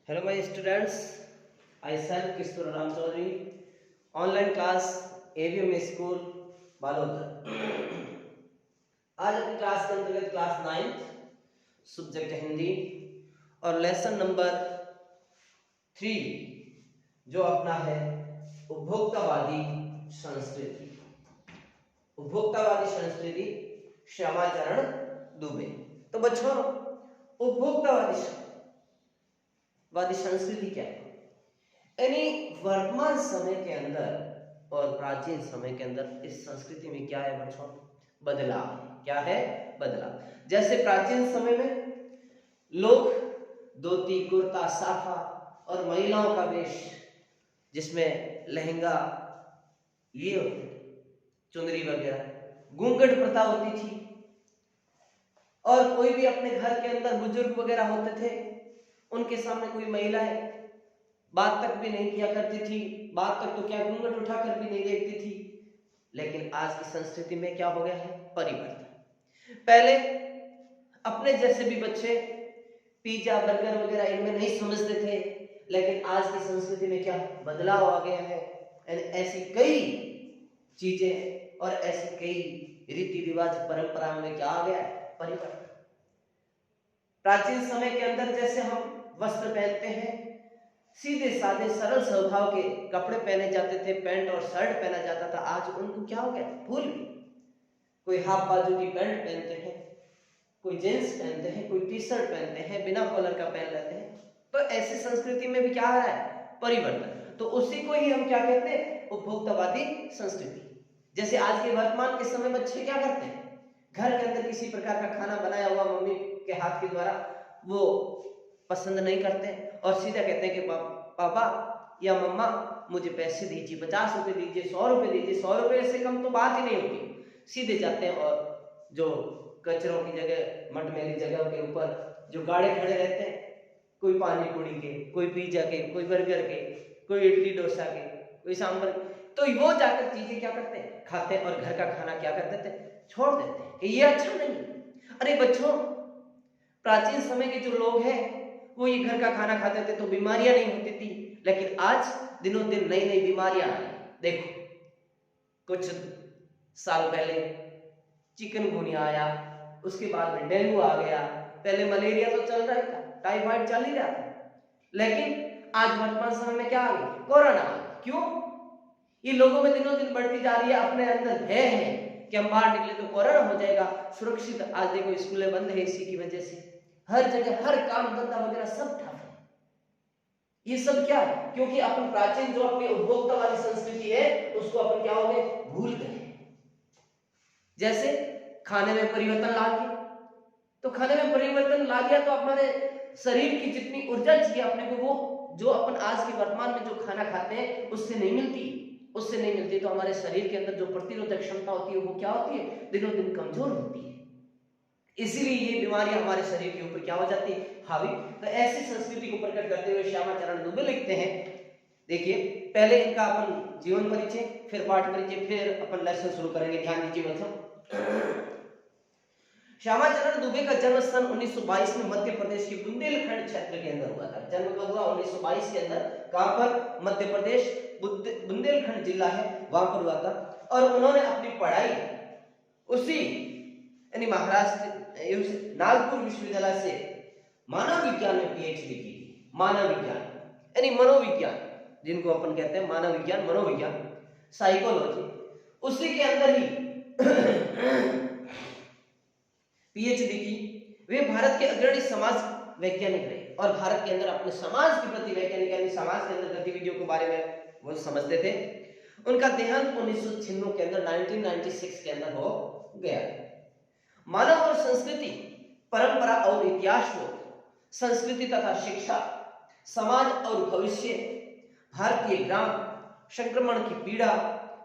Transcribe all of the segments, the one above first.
Hello my students, I self Kishore Ram Chaudhary, online class AVM school Balod. आज अपनी class के अंतर्गत class 9 subject Hindi और लेसन नंबर 3 जो अपना है उपभोक्तावादी संस्कृति। उपभोक्तावादी संस्कृति श्यामाचरण दुबे। तो बच्चों उपभोक्तावादी संस्कृति क्या है? यानी वर्तमान समय के अंदर और प्राचीन समय के अंदर इस संस्कृति में क्या है बच्चों? बदलाव। क्या है? बदलाव। जैसे प्राचीन समय में लोग धोती कुर्ता साफा और महिलाओं का वेश जिसमें लहंगा ये चुनरी वगैरह घूंघट प्रथा होती थी, और कोई भी अपने घर के अंदर बुजुर्ग वगैरह होते थे उनके सामने कोई महिलाएं बात तक भी नहीं किया करती थी, बात तक तो क्या घूंघट उठाकर भी नहीं देखती थी। लेकिन आज की संस्कृति में क्या हो गया है? परिवर्तन। पहले अपने जैसे भी बच्चे पिज्जा बर्गर वगैरह इनमें नहीं समझते थे, लेकिन आज की संस्कृति में क्या बदलाव आ गया है। ऐसी कई चीजें और ऐसी कई रीति रिवाज परंपराओं में क्या आ गया है? परिवर्तन। प्राचीन समय के अंदर जैसे हम वस्त्र पहनते हैं, सीधे साधे सरल स्वभाव के कपड़े पहने जाते थे, पैंट और शर्ट पहना जाता था। आज उनको क्या हो गया? भूल गए। कोई हाफ बाजू की पैंट पहनते हैं, कोई जींस पहनते हैं, कोई टी शर्ट पहनते हैं, बिना कॉलर का पहन लेते हैं। तो ऐसी संस्कृति में भी क्या आ रहा है? परिवर्तन। तो उसी को ही हम क्या कहते हैं? उपभोक्तावादी संस्कृति। जैसे आज के वर्तमान के समय बच्चे क्या करते हैं? घर के अंदर किसी प्रकार का खाना बनाया हुआ मम्मी के हाथ के द्वारा वो पसंद नहीं करते और सीधा कहते हैं कि पापा या मम्मा मुझे पैसे दीजिए, 50 रुपए दीजिए, 100 रुपए दीजिए। 100 रुपए से कम तो बात ही नहीं होती। सीधे जाते हैं और जो कचरों की जगह मटमेली जगह के ऊपर जो गाड़े खड़े रहते हैं, कोई पानी पूरी के, कोई पिज्जा के, कोई बर्गर के, कोई इडली डोसा के, कोई सांभर, तो वो जाकर चीजें क्या करते हैं? खाते हैं और घर का खाना क्या कर देते हैं? छोड़ देते हैं कि ये अच्छा नहीं। अरे बच्चों, प्राचीन समय के जो लोग हैं वो ये घर का खाना खाते थे तो बीमारियां नहीं होती थी, लेकिन आज दिनों दिन नई नई बीमारियां आ रही। देखो, कुछ साल पहले चिकनगुनिया आया, उसके बाद में डेंगू आ गया, पहले मलेरिया तो चल रहा था, टाइफाइड चल ही रहा था, लेकिन आज वर्तमान समय में क्या आ गई? कोरोना। क्यों? ये लोगों में दिनों दिन बढ़ती जा रही है। अपने अंदर भय है कि हम बाहर निकले तो कोरोना हो जाएगा, सुरक्षित। आज देखो स्कूलें बंद है इसी की वजह से, हर जगह हर काम धंधा वगैरह सब ठप है। ये सब क्या है? क्योंकि अपन प्राचीन जो अपनी उपभोक्ता वाली संस्कृति है उसको अपन क्या हो गए? भूल गए। जैसे खाने में परिवर्तन ला दिया, तो खाने में परिवर्तन ला दिया तो अपने शरीर की जितनी ऊर्जा चाहिए अपने को, वो जो अपन आज के वर्तमान में जो खाना खाते हैं उससे नहीं मिलती। तो हमारे शरीर के अंदर जो प्रतिरोधक क्षमता होती है वो क्या होती है? दिनों दिन कमजोर होती है। इसीलिए ये बीमारियां हमारे शरीर के ऊपर क्या हो जाती है? हावी। तो ऐसी संस्कृति को प्रकट करते हुए श्यामाचरण दुबे लिखते हैं। देखिए, पहले इनका अपन जीवन परिचय, फिर पाठ परिचय, फिर अपन लेसन शुरू करेंगे। ध्यान दीजिए बच्चों। श्यामाचरण दुबे का जन्म सन 1922 में मध्य प्रदेश के बुंदेलखंड क्षेत्र के अंदर हुआ था। जन्म कब हुआ? 1922 के अंदर। कहां पर? मध्य प्रदेश बुंदेलखंड जिला है, वहां पर हुआ था। और उन्होंने अपनी पढ़ाई उसी यानी महाराष्ट्र नागपुर विश्वविद्यालय से मानव विज्ञान में पीएचडी की। मानव विज्ञान यानी मनोविज्ञान, जिनको अपन कहते हैं मानव विज्ञान, मनोविज्ञान, साइकोलॉजी, उसी के अंदर ही पीएचडी की। वे भारत के अग्रणी समाज वैज्ञानिक रहे और भारत के अंदर अपने समाज के प्रति वैज्ञानिक यानी समाज के अंदर गतिविधियों के बारे में वो समझते थे। उनका देहांत 1996 के अंदर 1996 के अंदर हो गया। मानव और संस्कृति, परंपरा और इतिहास को, संस्कृति तथा शिक्षा, समाज और भविष्य, भारतीय ग्राम, संक्रमण की पीड़ा,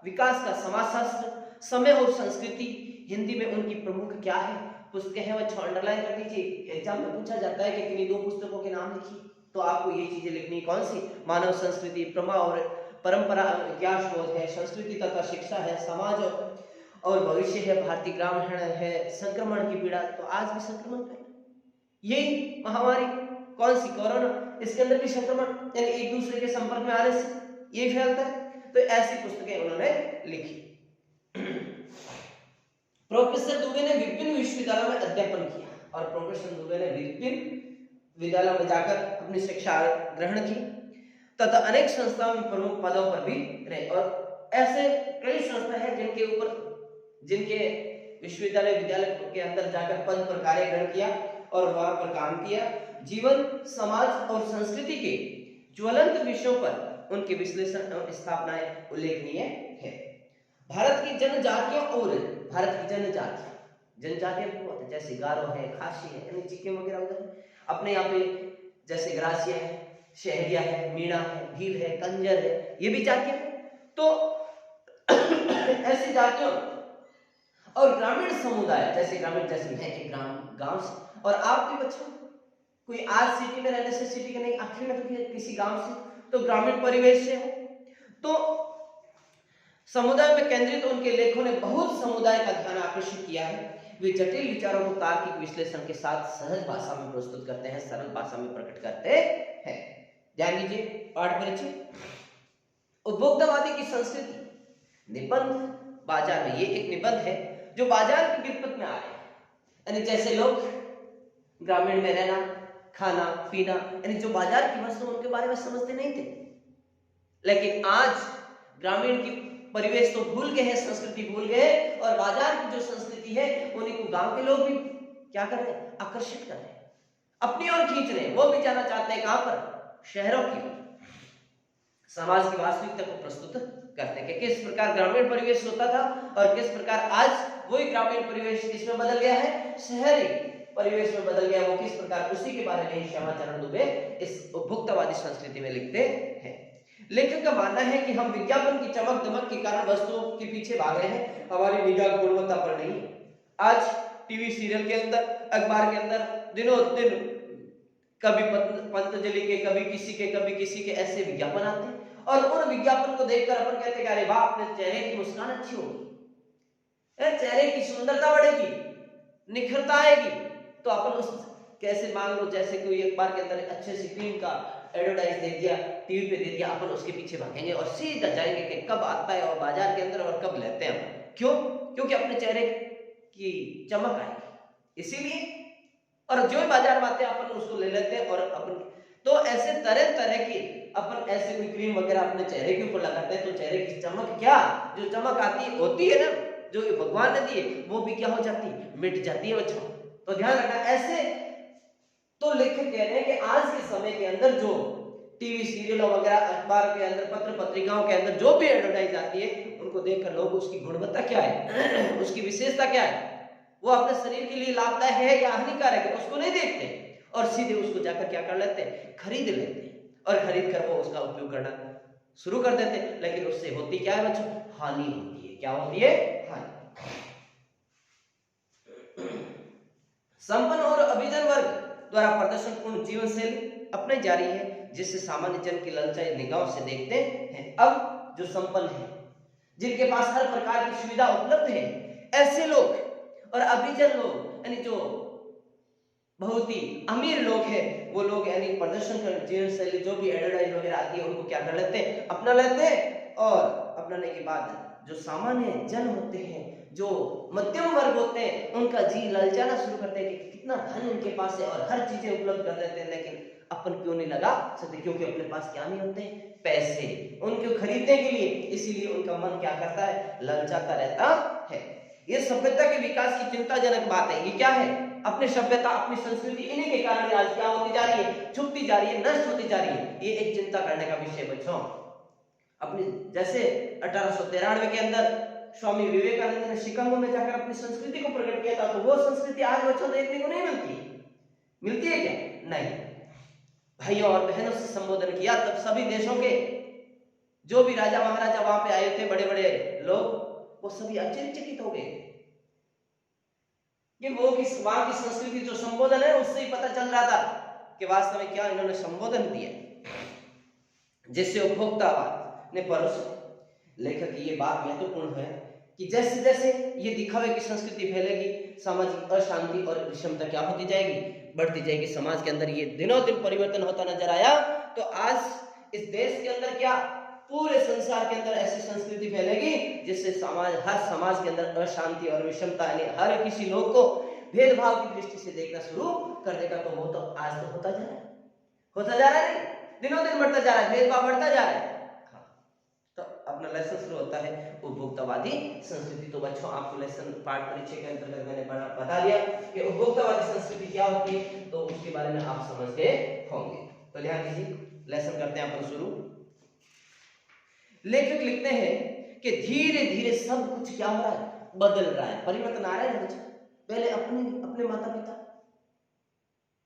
विकास का समाजशास्त्र, समय और संस्कृति। हिंदी में उनकी प्रमुख क्या है? पुस्तकें हैं, वो अंडरलाइन कर लीजिए। एग्जाम में पूछा जाता है कि किन्हीं 2 पुस्तकों के नाम लिखिए, तो आपको ये चीजें लिखनी। कौन सी? मानव संस्कृति, प्रमा और परंपरा, इतिहास बोध है, संस्कृति तथा शिक्षा है, समाज और भविष्य है, भारतीय ग्रामीण है, संक्रमण की पीड़ा। तो आज भी संक्रमण है, यही महामारी कौन सी, कोरोना, इसके अंदर भी संक्रमण यानी एक दूसरे के संपर्क में आने से ये फैलता है। तो ऐसी पुस्तकें उन्होंने लिखी। प्रोफेसर दुबे ने विभिन्न विश्वविद्यालयों में अध्यापन किया और प्रोफेसर दुबे ने विभिन्न विद्यालयों में जाकर अपनी शिक्षा ग्रहण की तथा अनेक संस्थाओं में प्रमुख पदों पर भी रहे। और ऐसे कई संस्था है जिनके विश्वविद्यालय विद्यालय के अंदर जाकर पद पर कार्य ग्रहण किया और वहां पर काम किया। जीवन, समाज और संस्कृति के ज्वलंत विषयों पर उनके विश्लेषण और स्थापनाएं उल्लेखनीय है। भारत की जनजातियों और भारत की जनजातियां जैसे गारो है, खासी है, यानी चिक्के वगैरह उधर अपने यहाँ पे जैसे ग्रासिया है, शहरिया है, मीणा है, भील है, कंजर है, ये भी जातियां। तो ऐसी जातियों और ग्रामीण समुदाय जैसे है कि गांव से, और आप भी बच्चों कोई आज सिटी में रहने से सिटी के नहीं, आखिर में तो किसी गांव से, तो ग्रामीण परिवेश से हो। तो समुदाय में केंद्रित उनके लेखों ने बहुत समुदाय का ध्यान आकर्षित किया है। वे जटिल विचारों को तार्किक विश्लेषण के साथ सहज भाषा में प्रस्तुत करते हैं, सरल भाषा में प्रकट करते हैं। ध्यान दीजिए, पाठ परिचय। उपभोक्तावादी की संस्कृति, निबंध बाजार में, ये एक निबंध है जो बाजार की विपरीत में आ रहे हैं, यानी जैसे लोग ग्रामीण में रहना, खाना पीना, यानी जो बाजार की वस्तु उनके बारे में समझते नहीं थे, लेकिन आज ग्रामीण की परिवेश तो भूल गए हैं, संस्कृति भूल गए, और बाजार की जो संस्कृति है उन्हीं को गांव के लोग भी क्या कर रहे हैं, आकर्षित कर रहे हैं, अपनी ओर खींच रहे हैं। वो भी जाना चाहते हैं कहां पर, शहरों की ओर। समाज की वास्तविकता को प्रस्तुत करते हैं कि किस प्रकार ग्रामीण परिवेश होता था और किस प्रकार आज वही ग्रामीण परिवेश किसमें बदल गया है, शहरी परिवेश में बदल गया, वो किस प्रकार, उसी के बारे में श्यामाचरण दुबे इस उपभोक्तावादी संस्कृति में लिखते हैं। लेखक का मानना है कि हम विज्ञापन की चमक दमक के कारण वस्तुओं के पीछे भाग रहे हैं, हमारी निगाह गुणवत्ता पर नहीं। आज टीवी सीरियल के अंदर, अखबार के अंदर दिनों दिन कभी पतंजलि के, कभी किसी के ऐसे विज्ञापन आते हैं, और उन विज्ञापन को देखकर अपन कहते हैं अरे वाह, अपने चेहरे की मुस्कान अच्छी होगी, चेहरे की सुंदरता बढ़ेगी, निखरता आएगी। तो अपन उस कैसे, मान लो जैसे कोई अखबार के अंदर अच्छे से क्रीम का एडवर्टाइज दे दिया, टीवी पे दे दिया, अपन उसके पीछे भागेंगे और सीधा जाएंगे कि कब आता है और बाजार के अंदर और कब लेते हैं। क्यों? क्योंकि अपने चेहरे की चमक आएगी, इसीलिए। और जो बाजार में आते हैं अपन उसको ले लेते हैं, और अपन तो ऐसे तरह तरह की अपन ऐसे कोई क्रीम वगैरह अपने चेहरे के ऊपर लगाते हैं, तो चेहरे की चमक, क्या जो चमक आती होती है ना, जो भगवान ने दी है, वो भी क्या हो जाती है, मिट जाती है बच्चों। तो ध्यान रखना। ऐसे तो लेखक कह रहे हैं कि आज के समय के अंदर जो टीवी सीरियलों वगैरह, अखबार के अंदर, पत्र पत्रिकाओं के अंदर जो भी एडवर्टाइज आती है, उनको देखकर लोग उसकी गुणवत्ता क्या है, उसकी विशेषता क्या है, वो अपने शरीर के लिए लाभदायक है या हानिकारक है, उसको नहीं देखते और सीधे उसको जाकर क्या कर लेते हैं, खरीद लेते हैं, और खरीद कर वो उसका उपयोग करना शुरू कर देते हैं। लेकिन उससे होती क्या है बच्चों, हानि होती है। क्या होती है, हानि। संपन्न और अभिजन वर्ग द्वारा प्रदर्शनपूर्ण जीवन शैली अपने जा रही है, जिससे सामान्य जन की ललचाई निगाहों से देखते हैं। अब जो संपन्न है, जिनके पास हर प्रकार की सुविधा उपलब्ध है, ऐसे लोग और अभिजन लोग, यानी जो बहुत ही अमीर लोग हैं, वो लोग यानी प्रदर्शन कर जीवन शैली जो भी एडवर्टाइज वगैरह आती है, उनको क्या कर लेते हैं, अपना लेते हैं। और अपनाने के बाद जो सामान्य जन होते हैं, जो मध्यम वर्ग होते हैं, उनका जी ललचाना शुरू करते हैं कि कितना धन इनके पास है और हर चीजें उपलब्ध कर देते हैं, लेकिन अपन क्यों नहीं लगा सकते, क्योंकि अपने पास क्या नहीं होते, पैसे, उनको खरीदने के लिए। इसीलिए उनका मन क्या करता है, ललचाता रहता है। ये सभ्यता के विकास की चिंताजनक बात है। ये क्या है, अपनी सभ्यता, अपनी संस्कृति, इन्हीं के कारण आज क्या होती जा रही है, छुपती जा रही है, नष्ट होती जा रही है। ये एक चिंता करने का विषय बच्चों। अपनी जैसे 1893 के अंदर स्वामी विवेकानंद ने शिकागो में जाकर अपनी संस्कृति को प्रकट किया था, तो वो संस्कृति आज बच्चों देखने को नहीं मिलती है क्या? नहीं। भाइयों और बहनों से संबोधन किया, तब सभी देशों के जो भी राजा महाराजा वहां पे आए थे, बड़े बड़े लोग, वो सभी आश्चर्यचकित हो गए कि वो किस वहां की संस्कृति, जो संबोधन है उससे ही पता चल रहा था कि वास्तव में क्या इन्होंने संबोधन दिया, जिससे उपभोक्तावाद ने परोसा। लेखक की ये बात महत्वपूर्ण है कि जैसे जैसे ये दिखावे की संस्कृति फैलेगी, सामाजिक अशांति और विषमता क्या होती जाएगी, बढ़ती जाएगी। समाज के अंदर ये दिनों दिन परिवर्तन होता नजर आया। तो आज इस देश के अंदर क्या, पूरे संसार के अंदर ऐसी संस्कृति फैलेगी जिससे हर समाज के अंदर अशांति और विषमता, यानी हर किसी लोग को भेदभाव की दृष्टि से देखना शुरू कर देगा। तो वो तो आज तो होता जा रहा है, होता जा रहा है, नहीं दिनों दिन बढ़ता जा रहा है, भेदभाव बढ़ता जा रहा है। तो अपना लेसन शुरू होता है उपभोक्तावादी संस्कृति। तो बच्चों, आपको लेसन पाठ परिचय के अंतर्गत मैंने बता दिया कि उपभोक्तावादी संस्कृति क्या होती है, तो उसके बारे में आप समझ गए होंगे। तो ध्यान दीजिए, लेसन करते हैं अपन शुरू। लेखक लिखते हैं कि धीरे धीरे सब कुछ क्या हो रहा है, बदल रहा है, परिवर्तन आ रहा है बच्चों। पहले अपने माता पिता,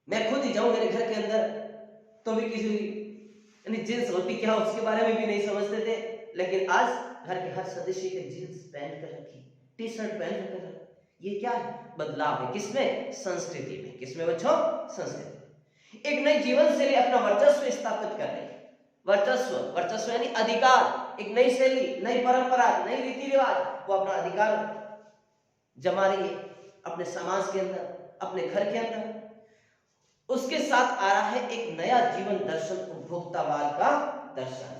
मैं खुद ही जाऊं मेरे घर के अंदर तो भी किसी जींस होती क्या उसके बारे में भी नहीं समझते थे, लेकिन आज घर के हर सदस्य के जींस पहन कर रखी, टी शर्ट पहन कर रखी। ये क्या है, बदलाव है। किसमें, संस्कृति में। किसमें बच्चों, संस्कृति। एक नई जीवन शैली अपना वर्चस्व स्थापित कर रही है। वर्चस्व यानी अधिकार, एक नई शैली, नई परंपरा, नई रीति रिवाज, वो अपना अधिकार जमा रही है अपने समाज के अंदर, अपने घर के अंदर। उसके साथ आ रहा है एक नया जीवन दर्शन, उपभोक्तावाद का दर्शन।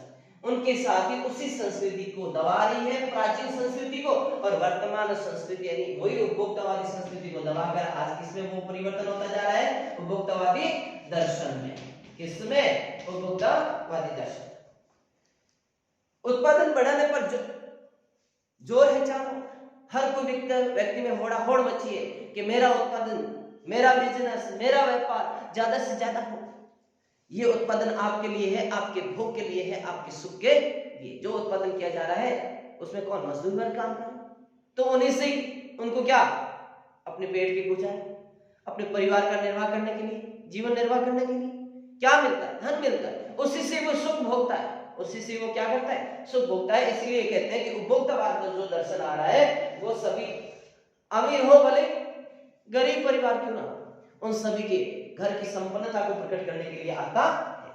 उनके साथ ही उसी संस्कृति को दबा रही है, प्राचीन संस्कृति को, और वर्तमान संस्कृति यानी वही उपभोक्तावादी संस्कृति को दबाकर आज किसमें वो परिवर्तन होता जा रहा है, उपभोक्तावादी दर्शन में। किसमें, उपभोक्तावादी दर्शन। उत्पादन बढ़ाने पर जोर है चारों, हर कोई व्यक्ति में होड़ मची है कि मेरा उत्पादन, मेरा बिजनेस, मेरा व्यापार ज्यादा से ज्यादा हो। ये उत्पादन आपके लिए है, आपके भोग के लिए है, आपके सुख के लिए। जो उत्पादन किया जा रहा है उसमें कौन, मजदूर वर्ग काम कर, तो उन्हीं से उनको क्या, अपने पेट की गुजारे, अपने परिवार का निर्वाह करने के लिए, जीवन निर्वाह करने के लिए क्या मिलता है, धन मिलता है, उसी से वो सुख भोगता है, उसी से वो क्या करता है, सुख भोगता है। इसलिए कहते हैं कि उपभोक्तावाद का जो दर्शन आ रहा है वो सभी अमीर हो भले गरीब परिवार क्यों ना, उन सभी के घर की संपन्नता को प्रकट करने के लिए आता है।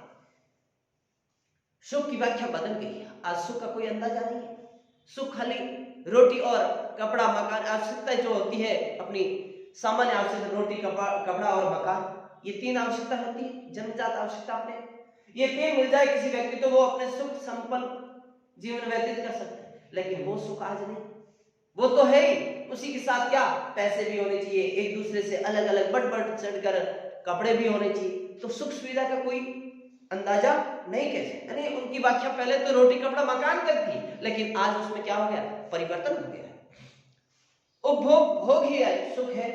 सुख की व्याख्या बदल गई है। आज सुख का कोई अंदाजा नहीं है। सुख खाली रोटी और कपड़ा मकान, आवश्यकता जो होती है अपनी सामान्य आवश्यकता, रोटी कपड़ा और मकान, ये तीन आवश्यकता होती है, जन्मजात आवश्यकता। अपने ये तीन मिल जाए किसी व्यक्ति तो वो अपने सुख संपन्न जीवन व्यतीत कर सकते हैं। लेकिन वो सुख आज नहीं, वो तो है ही, उसी के साथ क्या, पैसे भी होने चाहिए, एक दूसरे से अलग अलग बढ़ चढ़कर कपड़े भी होने चाहिए। तो सुख सुविधा का कोई अंदाजा नहीं कैसे, यानी उनकी व्याख्या पहले तो रोटी कपड़ा मकान तक थी, लेकिन आज उसमें क्या हो गया, परिवर्तन हो गया। उपभोग भोग ही है, सुख है,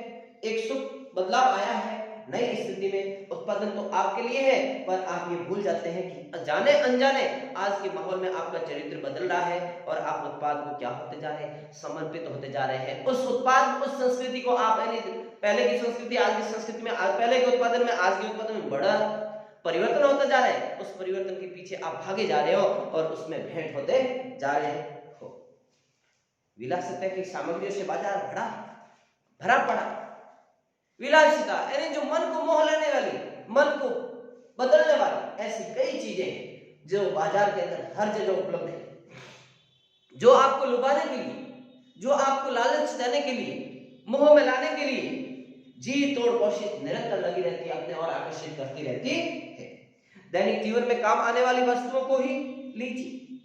एक सुख बदलाव आया है नई स्थिति में। उत्पादन तो आपके लिए है, पर आप ये भूल जाते हैं कि जाने अनजाने आज के माहौल में आपका चरित्र बदल रहा है और आप उत्पाद को क्या होते जा रहे हैं, समर्पित होते जा रहे हैं। उस उत्पाद, उस संस्कृति को आप, यानी पहले की संस्कृति आज की संस्कृति में, पहले के उत्पादन में आज के उत्पादन में बड़ा परिवर्तन होता जा रहा है। उस परिवर्तन के पीछे आप भागे जा रहे हो और उसमें भेंट होते जा रहे हो। विलासिता की सामग्रियों से बाजार भरा पड़ा। विलासिता यानी जो मन को मोह लेने वाली, मन को बदलने वाली ऐसी कई चीजें हैं जो बाजार के अंदर हर जगह उपलब्ध है, जो आपको लुभाने के लिए, जो आपको लालच देने के लिए, मोह में लाने के लिए जी तोड़ कोशिश निरंतर लगी रहती है, अपने और आकर्षित करती रहती है। दैनिक जीवन में काम आने वाली वस्तुओं को ही लीजिए।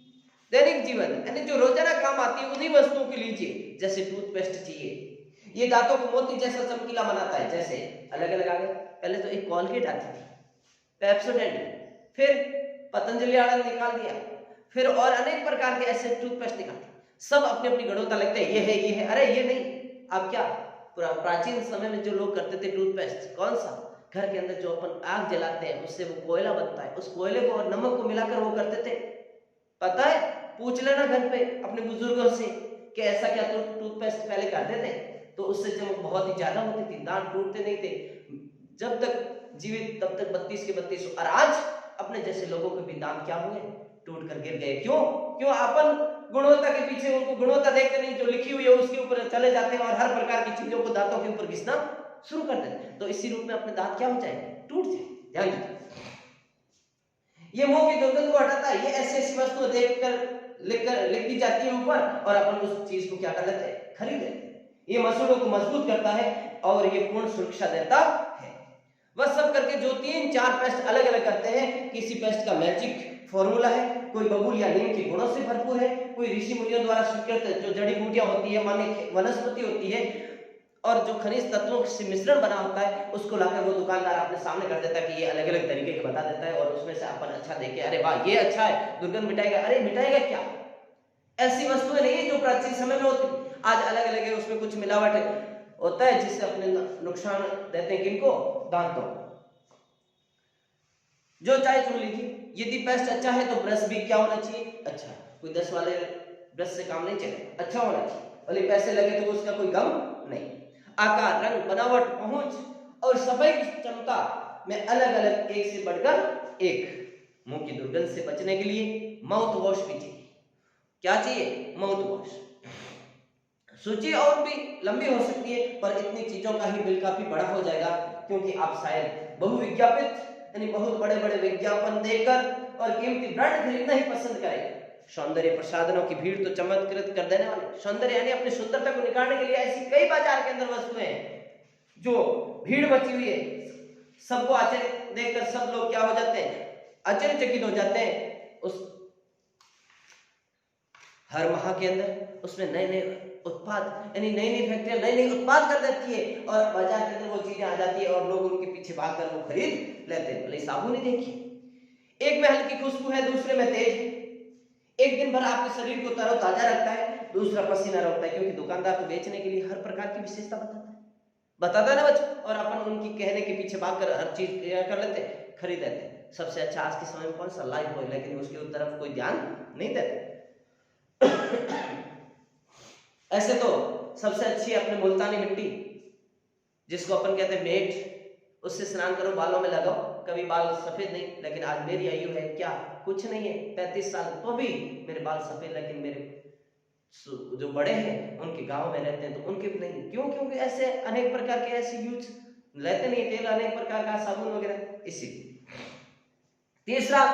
दैनिक जीवन यानी जो रोजाना काम आती है उन्हीं वस्तुओं को लीजिए। जैसे टूथपेस्ट चाहिए, ये दांतों को मोती जैसा चमकीला बनाता है। जैसे अलग अलग आ गए, पहले तो एक कोलगेट आती थी, पेप्सोडेंट, फिर पतंजलि आड़न निकाल दिया, फिर और अनेक प्रकार के ऐसे टूथपेस्ट निकालते, सब अपनी अपनी गणोता लगते हैं, ये है, अरे ये नहीं। अब क्या, प्राचीन समय में जो लोग करते थे टूथपेस्ट, कौन सा, घर के अंदर जो अपन आग जलाते हैं उससे वो कोयला बनता है, उस कोयले को और नमक को मिलाकर वो करते थे। पता है, पूछ लेना घर पे अपने बुजुर्गों से कि ऐसा क्या टूथपेस्ट पहले करते थे, तो उससे चमक बहुत ही ज्यादा होती थी, दांत टूटते नहीं थे, जब तक जीवित तब तक 32 के 32। और आज अपने जैसे लोगों के भी दांत क्या हुए, टूट कर गिर गए। क्यों? अपन गुणवत्ता के पीछे, उनको गुणवत्ता देखते नहीं, जो लिखी हुई है उसके ऊपर चले जाते हैं और हर प्रकार की चीजों को दांतों के ऊपर घिसना शुरू कर देते हैं। तो इसी रूप में अपने दांत क्या हो जाएंगे, टूट जाए। ध्यान दीजिए, ये मुंह की दुर्गंध को हटाता है। ये ऐसी वस्तु देखकर लिख दी जाती है ऊपर, और अपन उस चीज को क्या कर लेते हैं, खरीद लेते हैं। ये मसूड़ों को मजबूत करता है और ये पूर्ण सुरक्षा देता है। वह सब करके जो 3-4 पेस्ट अलग अलग करते हैं, किसी पेस्ट का मैजिक फॉर्मूला है, कोई बबूल या नीम के गुणों से भरपूर है, कोई ऋषि मुनियों द्वारा स्वीकृत जो जड़ी बूटियां होती है, माने वनस्पति होती है, और जो खनिज तत्वों से मिश्रण बना होता है, उसको लाकर वो दुकानदार अपने सामने कर देता है कि ये अलग अलग तरीके के बता देता है, और उसमें से अपन अच्छा देखे, अरे वाह ये अच्छा है, दुर्गंध मिटाएगा, अरे मिटाएगा क्या? ऐसी वस्तुएं नहीं है जो प्राचीन समय में होती, आज अलग अलग है, उसमें कुछ मिलावट होता है जिससे अपने नुकसान देते हैं, किनको? दांतों। जो चाहे चुन लीजिए। यदि पेस्ट अच्छा है तो ब्रश भी क्या होना चाहिए? अच्छा। कोई 10 वाले ब्रश से काम नहीं चलेगा, अच्छा होना चाहिए, भले पैसे लगे तो उसका कोई गम नहीं। आकार, रंग, बनावट, पहुंच और सफाई की क्षमता में अलग अलग एक से बढ़कर एक। मुंह की दुर्गंध से बचने के लिए माउथ वॉश भी चाहिए। क्या चाहिए? Mouth wash. सूची और भी लंबी हो सकती है, पर इतनी चीजों का ही बिल काफी बड़ा हो जाएगा, क्योंकि आप शायद बहुविज्ञापित यानी बहुत बड़े बड़े विज्ञापन देकर और कीमती ब्रांड खरीदना ही पसंद करें। सौंदर्य प्रसाधनों की भीड़ तो चमत्कृत कर देने वाले। सौंदर्य यानी अपनी सुंदरता को निखारने के लिए ऐसी कई बाजार के अंदर वस्तुएं हैं जो भीड़ मची हुई है, सबको आश्चर्य देखकर सब लोग क्या हो जाते हैं? आश्चर्यचकित हो जाते हैं। उस हर माह के अंदर उसमें नए नए उत्पाद यानी नई नई फैक्ट्रियां नई नई उत्पाद कर देती है, और बाजार के अंदर वो चीजें आ जाती है और लोग उनके पीछे भागकर वो खरीद लेते हैं। भले साबुन ही देखिए, एक में हल्की खुशबू है, दूसरे में तेज है। एक दिन भर आपके शरीर को तरोताजा रखता है, दूसरा पसीना रोकता है, क्योंकि दुकानदार तो बेचने के लिए हर प्रकार की विशेषता बताता है ना बच्चों, और अपन उनकी कहने के पीछे भागकर हर चीज कर लेते हैं, खरीद लेते हैं। सबसे अच्छा आज के समय में कौन सा? लाइफ बॉय, लेकिन उसकी तरफ कोई ध्यान नहीं देते। ऐसे तो सबसे अच्छी अपने मुल्तानी मिट्टी, जिसको अपन कहते हैं मेट, उससे स्नान करो, बालों में लगाओ, कभी बाल सफेद नहीं। लेकिन आज मेरी आयु है क्या? कुछ नहीं है, 35 साल, तो भी मेरे बाल सफेद। लेकिन मेरे जो बड़े हैं उनके गांव में रहते हैं तो उनके भी नहीं। क्यों? क्योंकि ऐसे अनेक प्रकार के ऐसे यूज लेते नहीं, तेल अनेक प्रकार का, साबुन वगैरह। इसी तीसरा,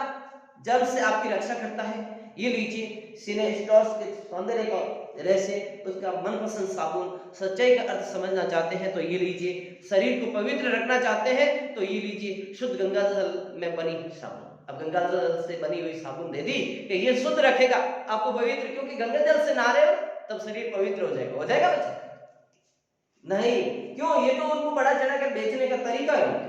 जल से आपकी रक्षा करता है। ये लीजिए सिनेस्टॉर्स के सौंदर्य का रहस्य, उसका मनपसंद साबुन। सच्चाई का अर्थ समझना चाहते हैं तो ये लीजिए। शरीर को पवित्र रखना चाहते हैं तो ये लीजिए, शुद्ध गंगा जल में बनी साबुन। अब गंगा जल से बनी हुई साबुन दे दी कि ये शुद्ध रखेगा आपको पवित्र, क्योंकि गंगा जल से नहा रहे हो तब शरीर पवित्र हो जाएगा। हो जाएगा बच्चा? नहीं। क्यों? ये तो उनको बड़ा चढ़ाकर बेचने का तरीका है।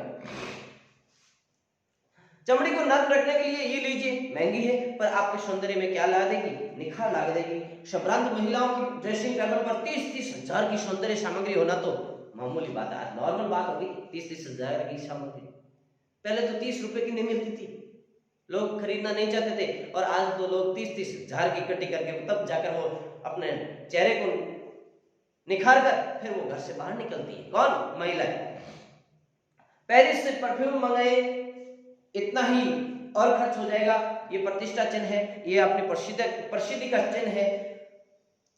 चमड़ी को नर्म रखने के लिए ये लीजिए, महंगी है पर आपके सौंदर्य में क्या ला देगी? निखार ला देगी। संभ्रांत महिलाओं की ड्रेसिंग टेबल पर 30-30 हजार की सौंदर्य सामग्री होना तो मामूली बात है, नॉर्मल बात होगी। 30-30 हजार की सामग्री पहले तो 30 रुपए की नहीं मिलती थी, लोग खरीदना नहीं चाहते थे, और आज तो लोग 30-30 हजार की इकट्ठी करके तब जाकर वो अपने चेहरे को निखार कर फिर वो घर से बाहर निकलती है। कौन? महिलाएं। पेरिस से परफ्यूम मंगाए, इतना ही और खर्च हो जाएगा। ये प्रतिष्ठा चिन्ह है, ये अपनी प्रसिद्धि का चिन्ह है,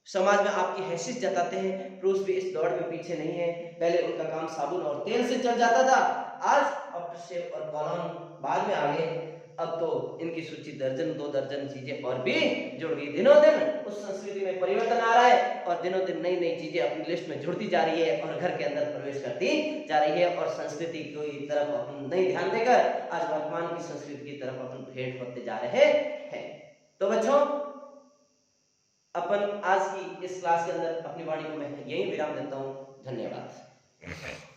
समाज में आपकी हैसियत जताते हैं। पुरुष भी इस दौड़ में पीछे नहीं है। पहले उनका काम साबुन और तेल से चल जाता था, आज आफ्टरशेव और कॉलोन बाद में आ गए। अब तो इनकी सूची दर्जन 2 दर्जन चीजें और भी जुड़ गई। दिनों दिन उस संस्कृति में परिवर्तन आ रहा है, और दिनों दिन नई नई चीजें अपनी लिस्ट में जुड़ती जा रही है और घर के अंदर प्रवेश करती जा रही है, और संस्कृति की तरफ अपन नहीं ध्यान देकर आज वर्तमान की संस्कृति की तरफ अपन भेंट होते जा रहे हैं। तो बच्चों, अपन आज की इस क्लास के अंदर अपनी वाणी को मैं यही विराम देता हूँ। धन्यवाद।